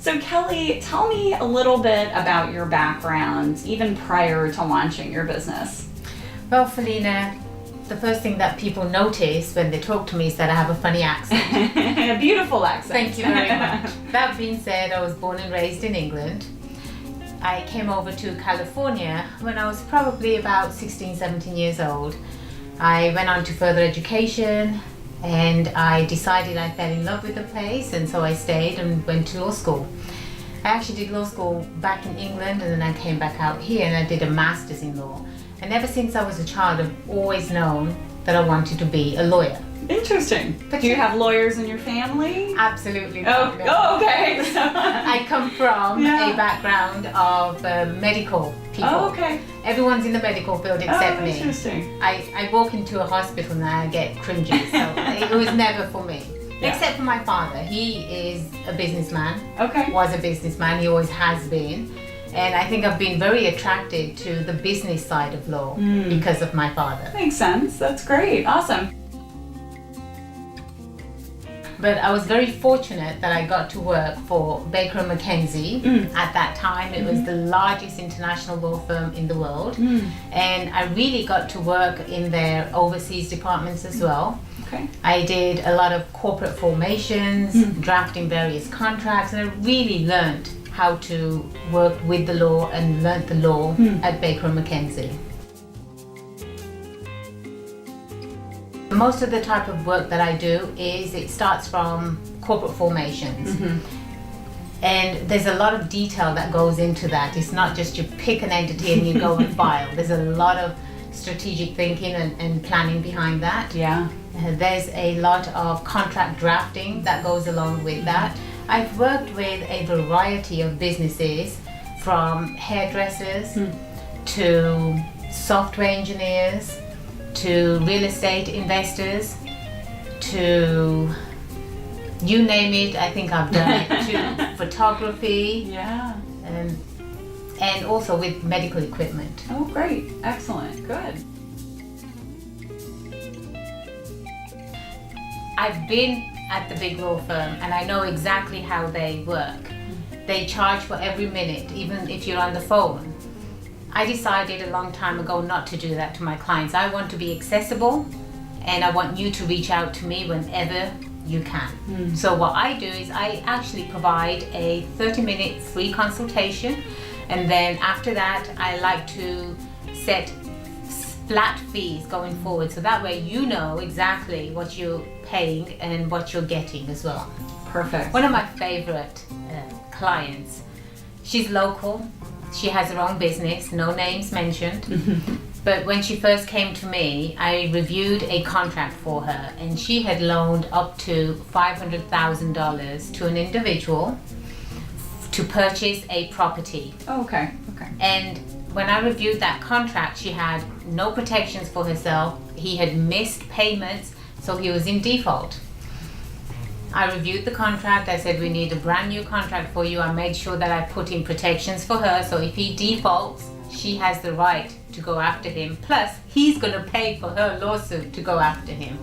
So Kelly, tell me a little bit about your background, even prior to launching your business. Well, Felina, the first thing that people notice when they talk to me is that I have a funny accent. A beautiful accent. Thank you very much. That being said, I was born and raised in England. I came over to California when I was probably about 16, 17 years old. I went on to further education and I decided I fell in love with the place, and so I stayed and went to law school. I actually did law school back in England, and then I came back out here and I did a master's in law. And ever since I was a child, I've always known that I wanted to be a lawyer. Interesting. But do you have lawyers in your family? Absolutely not. not. Oh, okay. I come from a background of medical people. Oh, okay. Everyone's in the medical field except me. Interesting. I walk into a hospital and I get cringy, so it was never for me. Yeah. Except for my father. He is a businessman. Okay. Was a businessman. He always has been. And I think I've been very attracted to the business side of law because of my father. Makes sense. That's great. Awesome. But I was very fortunate that I got to work for Baker & McKenzie. At that time, it was the largest international law firm in the world. And I really got to work in their overseas departments as well. Okay. I did a lot of corporate formations, drafting various contracts, and I really learned how to work with the law and learned the law at Baker & McKenzie. Most of the type of work that I do is it starts from corporate formations. And there's a lot of detail that goes into that. It's not just you pick an entity and you go and file. There's a lot of strategic thinking and planning behind that. Yeah. There's a lot of contract drafting that goes along with that. I've worked with a variety of businesses, from hairdressers to software engineers to real estate investors to you name it. I think I've done it, to photography. Yeah. And also with medical equipment. Oh, great. Excellent. Good. I've been at the big law firm and I know exactly how they work. They charge for every minute, even if you're on the phone. I decided a long time ago not to do that to my clients. I want to be accessible and I want you to reach out to me whenever you can. So what I do is I actually provide a 30-minute free consultation, and then after that I like to set flat fees going forward, so that way you know exactly what you're paying and what you're getting as well. Perfect. One of my favorite clients, she's local, she has her own business, no names mentioned, but when she first came to me, I reviewed a contract for her, and she had loaned up to $500,000 to an individual to purchase a property. Oh, okay. Okay. And when I reviewed that contract, she had no protections for herself. He had missed payments, so he was in default. I reviewed the contract. I said, we need a brand new contract for you. I made sure that I put in protections for her, so if he defaults, she has the right to go after him. Plus, he's going to pay for her lawsuit to go after him.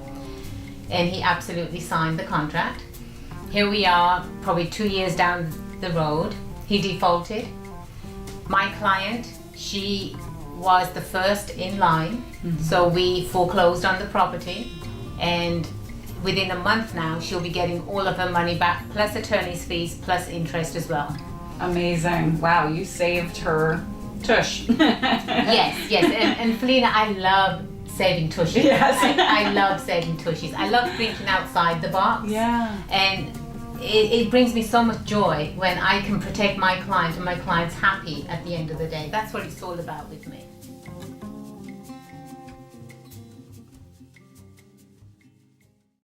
And he absolutely signed the contract. Here we are, probably 2 years down the road. He defaulted. My client, she was the first in line, so we foreclosed on the property, and within a month now she'll be getting all of her money back, plus attorney's fees, plus interest as well. Amazing. Wow, you saved her tush. Yes. And Felina, I love saving tushes. Yes. I love saving tushes. I love thinking outside the box. Yeah. And it brings me so much joy when I can protect my client and my client's happy at the end of the day. That's what it's all about with me.